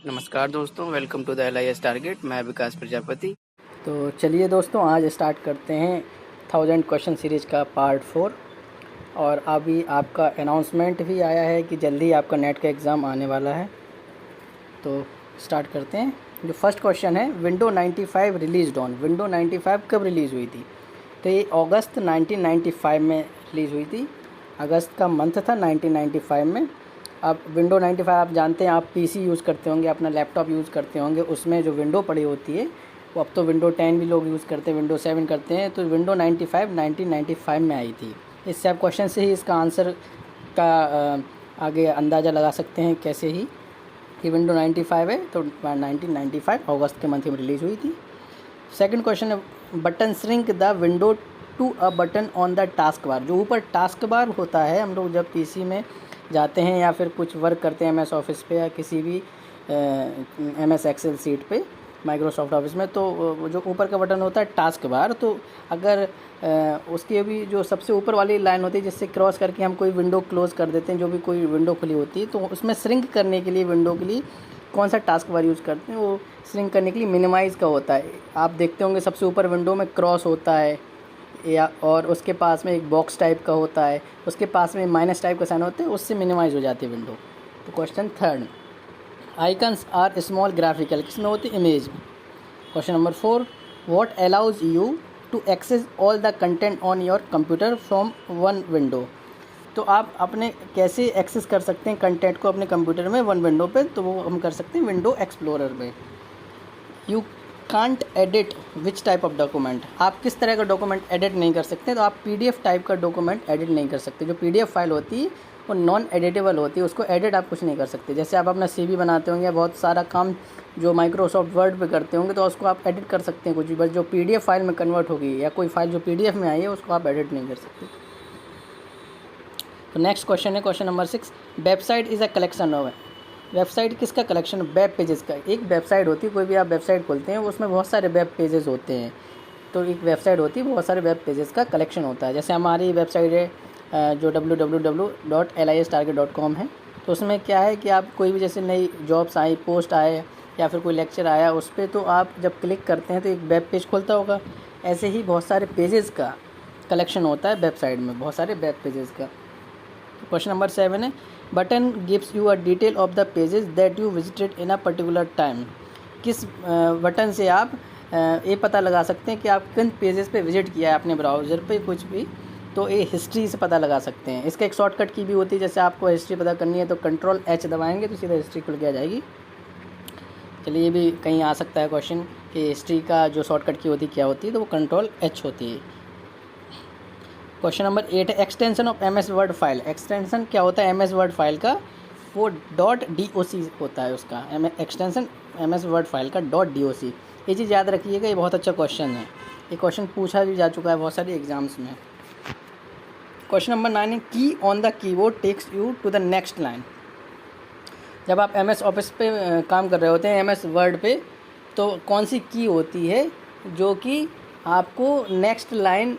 नमस्कार दोस्तों, welcome to the LIS target. मैं विकास प्रजापति। तो चलिए दोस्तों, आज स्टार्ट करते हैं 1000 क्वेश्चन सीरीज़ का पार्ट 4। और अभी आपका अनाउंसमेंट भी आया है कि जल्दी आपका नेट का एग्ज़ाम आने वाला है। तो स्टार्ट करते हैं। जो फर्स्ट क्वेश्चन है, विंडो 95 रिलीज़ ऑन। विंडो 95 कब रिलीज़ हुई थी? तो ये अगस्त 1995 में रिलीज़ हुई थी। अगस्त का मंथ था 1995 में। अब विंडो 95 आप जानते हैं, आप पीसी यूज़ करते होंगे, अपना लैपटॉप यूज़ करते होंगे, उसमें जो विंडो पड़ी होती है वो अब तो विंडो 10 भी लोग यूज़ करते हैं, विंडो 7 करते हैं। तो विंडो 95 1995 में आई थी। इससे आप क्वेश्चन से ही इसका आंसर का आगे अंदाज़ा लगा सकते हैं कैसे ही कि विंडो 95 है तो 1995 अगस्त के मंथ में रिलीज़ हुई थी। सेकंड क्वेश्चन है, button shrink the window to a button on the taskbar. जो ऊपर टास्क बार होता है, हम लोग जब पीसी में जाते हैं या फिर कुछ वर्क करते हैं MS ऑफिस पे या किसी भी MS एक्सेल सीट पे, माइक्रोसॉफ्ट ऑफिस में, तो जो ऊपर का बटन होता है टास्क बार, तो अगर उसकी भी जो सबसे ऊपर वाली लाइन होती है जिससे क्रॉस करके हम कोई विंडो क्लोज़ कर देते हैं, जो भी कोई विंडो खुली होती है, तो उसमें श्रिंक करने के लिए विंडो के लिए कौन सा टास्क बार यूज़ करते हैं? वो श्रिंक करने के लिए मिनिमाइज़ का होता है। आप देखते होंगे सबसे ऊपर विंडो में क्रॉस होता है या और उसके पास में एक बॉक्स टाइप का होता है, उसके पास में माइनस टाइप का साइन होता है, उससे मिनिमाइज़ हो जाती है विंडो। तो question third, icons are small graphical, किसमें होती है? इमेज में। Question number 4, what allows you to access all the content on your computer from one window. तो आप अपने कैसे एक्सेस कर सकते हैं कंटेंट को अपने कंप्यूटर में वन विंडो पे? तो वो हम कर सकते हैं विंडो एक्सप्लोरर में। You can't edit which type of document, आप किस तरह का डॉक्यूमेंट एडिट नहीं कर सकते? तो आप PDF टाइप का डॉक्यूमेंट एडिट नहीं कर सकते। जो PDF फाइल होती है वो नॉन एडिटेबल होती है, उसको एडिट आप कुछ नहीं कर सकते। जैसे आप अपना CV बनाते होंगे, बहुत सारा काम जो माइक्रोसॉफ्ट वर्ड पे करते होंगे, तो उसको आप एडिट कर सकते हैं कुछ भी, बस जो PDF फाइल में कन्वर्ट होगी या कोई फाइल जो PDF में आई है उसको आप एडिट नहीं कर सकते। तो नेक्स्ट क्वेश्चन है question number 6, website is a collection of. Website किसका कलेक्शन? वेब पेजेस का। एक वेबसाइट होती है, कोई भी आप वेबसाइट खोलते हैं उसमें बहुत सारे वेब पेजेस होते हैं, तो एक वेबसाइट होती है, बहुत सारे वेब पेजेस का कलेक्शन होता है। जैसे हमारी वेबसाइट है जो www.listarget.com है, तो उसमें क्या है कि आप कोई भी जैसे नई जॉब्स आई, पोस्ट आए या फिर कोई लेक्चर आया, उस पर तो आप जब क्लिक करते हैं तो एक वेब पेज खुलता होगा। ऐसे ही बहुत सारे पेजेस का कलेक्शन होता है वेबसाइट में, बहुत सारे वेब पेजेस का। क्वेश्चन नंबर 7 है, button gives you a detail of the pages that you visited in a particular time. किस बटन से आप ये पता लगा सकते हैं कि आप किन पेजेस पे विजिट किया है अपने ब्राउज़र पे कुछ भी? तो ये हिस्ट्री से पता लगा सकते हैं। इसका एक शॉर्टकट की भी होती है, जैसे आपको हिस्ट्री पता करनी है तो Ctrl+H दबाएंगे तो सीधा हिस्ट्री खुल के आ जाएगी। चलिए, ये भी कहीं आ सकता है क्वेश्चन कि हिस्ट्री का जो शॉर्टकट की होती है क्या होती है, तो वो Ctrl+H होती है। क्वेश्चन नंबर 8 है, extension of MS word file. Extension क्या होता है MS वर्ड फाइल का? वो .doc होता है उसका, एक्सटेंशन MS वर्ड फाइल का .doc। ये चीज़ याद रखिएगा, ये बहुत अच्छा क्वेश्चन है। ये क्वेश्चन पूछा भी जा चुका है बहुत सारे एग्जाम्स में। क्वेश्चन नंबर 9 है, key on the keyboard takes you to the next line. जब आप MS ऑफिस पे काम कर रहे होते हैं, MS वर्ड पे, तो कौन सी की होती है जो कि आपको नेक्स्ट लाइन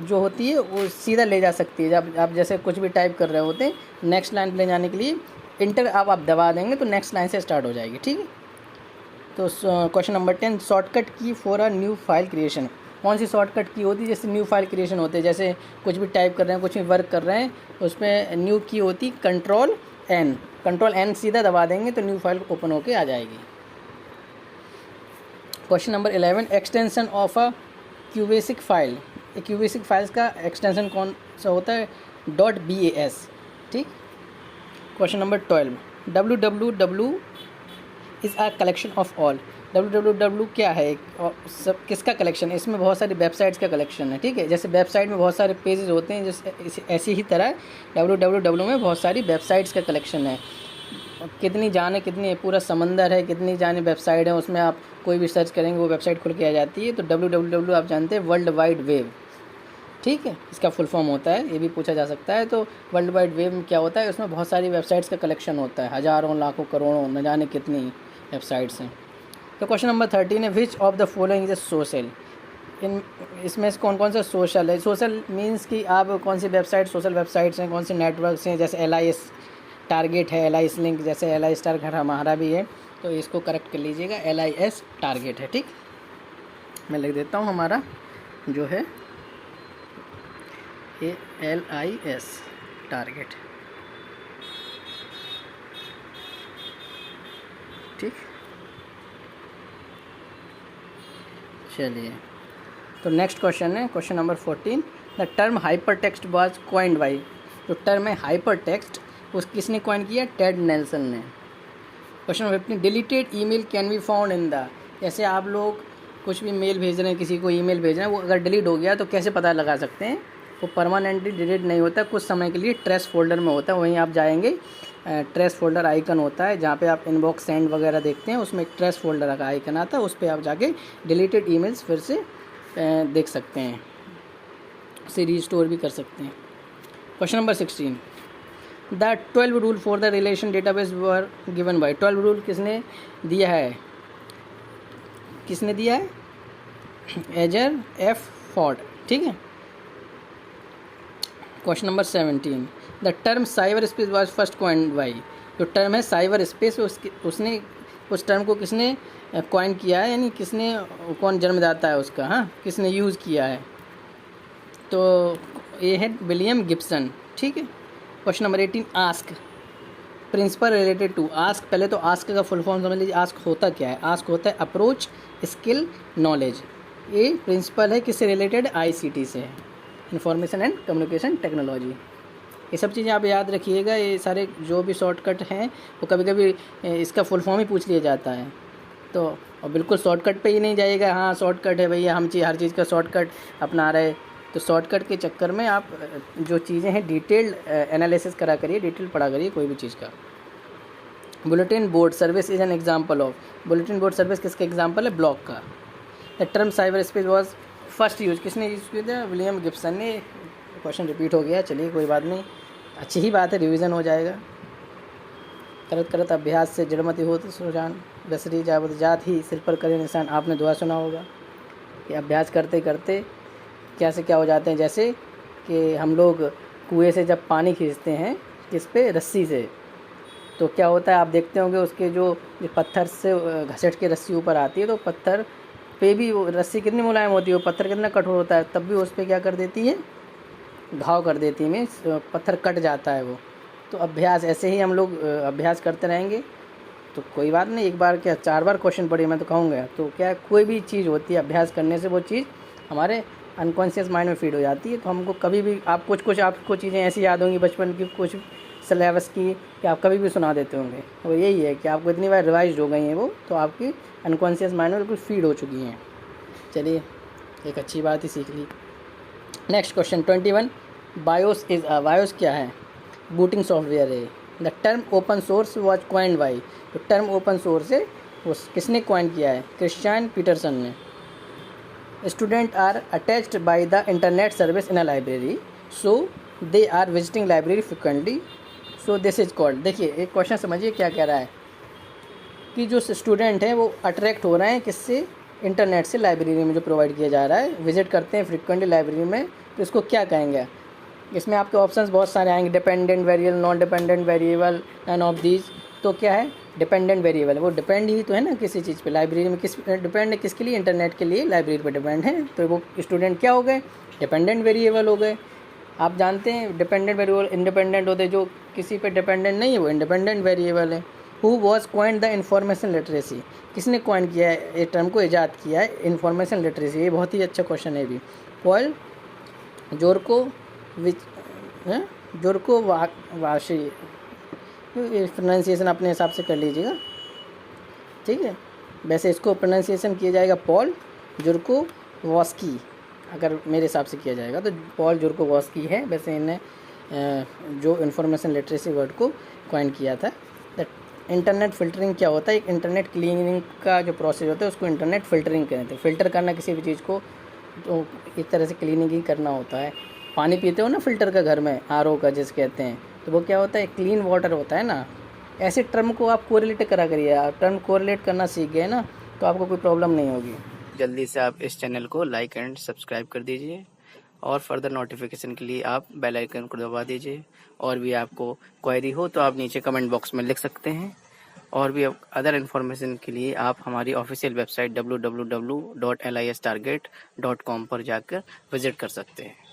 जो होती है वो सीधा ले जा सकती है? जब आप जैसे कुछ भी टाइप कर रहे होते हैं, नेक्स्ट लाइन पे ले जाने के लिए इंटर आप दबा देंगे तो नेक्स्ट लाइन से स्टार्ट हो जाएगी, ठीक है। तो क्वेश्चन नंबर 10, शॉर्टकट की for a new file creation. कौन सी शॉर्टकट की होती है जैसे न्यू फाइल क्रिएशन होते हैं? जैसे कुछ भी टाइप कर रहे हैं, कुछ भी वर्क कर रहे हैं, उसमें न्यू की होती Ctrl+N। Ctrl+N सीधा दबा देंगे तो न्यू फाइल ओपन होके आ जाएगी। Question number 11, extension of a QBasic file. QBasic files का एक्सटेंशन कौन सा होता है? .bas, ठीक। Question number 12, www is a collection of all. www क्या है? सब किसका कलेक्शन है? इसमें बहुत सारी वेबसाइट्स का कलेक्शन है, ठीक है। जैसे वेबसाइट में बहुत सारे पेजेस होते हैं, जैसे ऐसी ही तरह www में बहुत सारी वेबसाइट्स का कलेक्शन है। कितनी जाने कितनी पूरा समंदर है, कितनी जाने वेबसाइट है, उसमें आप कोई भी सर्च करेंगे वो वेबसाइट खुल के आ जाती है। तो www आप जानते हैं वर्ल्ड वाइड वेब, ठीक है, इसका फुल फॉर्म होता है, ये भी पूछा जा सकता है। तो वर्ल्ड वाइड वेब में क्या होता है? उसमें बहुत सारी वेबसाइट्स का कलेक्शन होता है, हज़ारों लाखों करोड़ों न जाने कितनी वेबसाइट्स हैं। तो क्वेश्चन नंबर 13 है, which of the following is social. इसमें से कौन कौन सा सोशल है? सोशल मीन्स कि आप कौन सी वेबसाइट सोशल वेबसाइट्स हैं, कौन से नेटवर्क्स हैं। जैसे LIS टारगेट है, LIS लिंक, जैसे LIS टारगेट हमारा भी है, तो इसको करेक्ट कर लीजिएगा, LIS टारगेट है। ठीक, मैं लिख देता हूँ हमारा जो है ये LIS टारगेट। ठीक, चलिए तो नेक्स्ट क्वेश्चन है question number 14। The term hyper text was coined by, जो टर्म है हाइपर टेक्स्ट उस किसने कॉइन किया? टेड नेल्सन ने। Question number 15, deleted email can be found in the, जैसे आप लोग कुछ भी मेल भेज रहे हैं, किसी को ईमेल भेज रहे हैं, वो अगर डिलीट हो गया तो कैसे पता लगा सकते हैं? वो परमानेंटली डिलीट नहीं होता, कुछ समय के लिए ट्रेस फोल्डर में होता है। वहीं आप जाएंगे, ट्रेस फोल्डर आइकन होता है जहाँ पे आप इनबॉक्स सेंड वगैरह देखते हैं, उसमें एक ट्रेस फोल्डर का आइकन आता है, उस पर आप जाके डिलीटेड ईमेल्स फिर से देख सकते हैं, उसे रीस्टोर भी कर सकते हैं। Question number 16, the 12 rule for the relation database were given by, 12 rule किसने दिया है? किसने दिया है? एजर एफ फॉर्ड। ठीक है। Question number 17, the term cyberspace was first coined by, जो टर्म है साइबर स्पेस उसने उस टर्म को किसने कॉइन किया है, यानी किसने, कौन जन्मदाता है उसका, हाँ, किसने यूज़ किया है? तो ये है विलियम गिब्सन। ठीक है। Question number 18, ask principle related to, ask, पहले तो आस्क का फुल फॉर्म समझ लीजिए। आस्क होता क्या है? आस्क होता है अप्रोच, स्किल, नॉलेज। ये प्रिंसिपल है किससे रिलेटेड? ICT से है, इंफॉर्मेशन एंड कम्युनिकेशन टेक्नोलॉजी। ये सब चीज़ें आप याद रखिएगा। ये सारे जो भी शॉर्टकट हैं वो कभी कभी इसका फुल फॉर्म ही पूछ लिया जाता है, तो और बिल्कुल शॉर्टकट पे ही नहीं जाइएगा, हाँ शॉर्टकट है भैया, हम हर चीज़ का शॉर्टकट अपना रहे, तो शॉर्टकट के चक्कर में आप जो चीज़ें हैं डिटेल्ड एनालिसिस करा करिए, डिटेल पढ़ा करिए कोई भी चीज़ का। Bulletin board service is an example of, bulletin board service किसका एग्जाम्पल है? ब्लॉक का। The term cyber space was first use, किसने यूज़ किया था? विलियम गिब्सन ने। क्वेश्चन रिपीट हो गया, चलिए कोई बात नहीं, अच्छी ही बात है, रिवीजन हो जाएगा। करत करत अभ्यास से जड़मति हो तो सुजान, बसरी जावत जात ही सिर पर करे निशान। आपने दुआ सुना होगा कि अभ्यास करते करते क्या से क्या हो जाते हैं, जैसे कि हम लोग कुएं से जब पानी खींचते हैं किस पे? रस्सी से, तो क्या होता है आप देखते होंगे उसके जो पत्थर से घसट के रस्सी ऊपर आती है, तो पत्थर पे भी वो रस्सी कितनी मुलायम होती है, वो पत्थर कितना कठोर होता है, तब भी उस पर क्या कर देती है? घाव कर देती है, मीन्स पत्थर कट जाता है वो। तो अभ्यास ऐसे ही हम लोग अभ्यास करते रहेंगे तो कोई बात नहीं, एक बार क्या 4 बार क्वेश्चन पढ़िए मैं तो कहूँगा। तो क्या कोई भी चीज़ होती है अभ्यास करने से वो चीज़ हमारे अनकॉन्शियस माइंड में फीड हो जाती है। तो हमको कभी भी आप कुछ आपको चीज़ें ऐसी याद होंगी बचपन की, कुछ सिलेबस की, कि आप कभी भी सुना देते होंगे। वो यही है कि आपको इतनी बार रिवाइज हो गई हैं वो, तो आपकी अनकॉन्शियस माइंड में बिल्कुल फीड हो चुकी हैं। चलिए एक अच्छी बात ही सीख ली। Next question 21, BIOS is BIOS क्या है? बूटिंग सॉफ्टवेयर है। The term open source was coined by, तो टर्म ओपन सोर्स है वो किसने कॉइन किया है? क्रिश्चियन पीटरसन ने। Student are attached by the internet service in a library, so they are visiting library frequently, so this is called. देखिए एक question समझिए क्या कह रहा है कि जो स्टूडेंट हैं वो अट्रैक्ट हो रहे हैं किससे? इंटरनेट से, लाइब्रेरी में जो प्रोवाइड किया जा रहा है, विजिट करते हैं फ्रिक्वेंटली लाइब्रेरी में, तो इसको क्या कहेंगे? इसमें आपके ऑप्शंस बहुत सारे आएंगे, dependent variable, non dependent variable, none of these. तो क्या है? डिपेंडेंट वेरिएबल, वो डिपेंड ही तो है ना किसी चीज़ पे। लाइब्रेरी में किस डिपेंड है? किसके लिए? इंटरनेट के लिए, लाइब्रेरी पे डिपेंड है, तो वो स्टूडेंट क्या हो गए? डिपेंडेंट वेरिएबल हो गए। आप जानते हैं डिपेंडेंट वेरिएबल इंडिपेंडेंट होते हैं, जो किसी पे डिपेंडेंट नहीं है वो इंडिपेंडेंट वेरिएबल है। Who was coined the information literacy, किसने कॉइन किया है, ये टर्म को ईजाद किया है? Information literacy. ये बहुत ही अच्छा क्वेश्चन है भी। पॉल जोरको जोरको वाशी, प्रोनाउंसिएशन अपने हिसाब से कर लीजिएगा, ठीक है। वैसे इसको प्रोनाउंसिएशन किया जाएगा पॉल जोरको वॉस्की, अगर मेरे हिसाब से किया जाएगा तो पॉल जोरको वॉस्की है। वैसे इन्हें जो इन्फॉर्मेशन लिटरेसी वर्ड को कॉइन किया था। इंटरनेट फ़िल्टरिंग क्या होता है? एक इंटरनेट क्लीनिंग का जो प्रोसेस होता है उसको इंटरनेट फ़िल्टरिंग कहते हैं। फ़िल्टर करना किसी भी चीज़ को, तो एक तरह से क्लीनिंग ही करना होता है। पानी पीते हो ना फ़िल्टर का घर में, RO का जिस कहते हैं, तो वो क्या होता है? क्लीन वाटर होता है ना। ऐसे टर्म को आप कोरिलेट करा करिए, आप टर्म कोरिलेट करना सीख गए ना तो आपको कोई प्रॉब्लम नहीं होगी। जल्दी से आप इस चैनल को लाइक एंड सब्सक्राइब कर दीजिए और फर्दर नोटिफिकेशन के लिए आप बेल आइकन को दबा दीजिए। और भी आपको क्वेरी हो तो आप नीचे कमेंट बॉक्स में लिख सकते हैं। और भी अदर इन्फॉर्मेशन के लिए आप हमारी ऑफिशियल वेबसाइट www.listarget.com पर जाकर विजिट कर सकते हैं।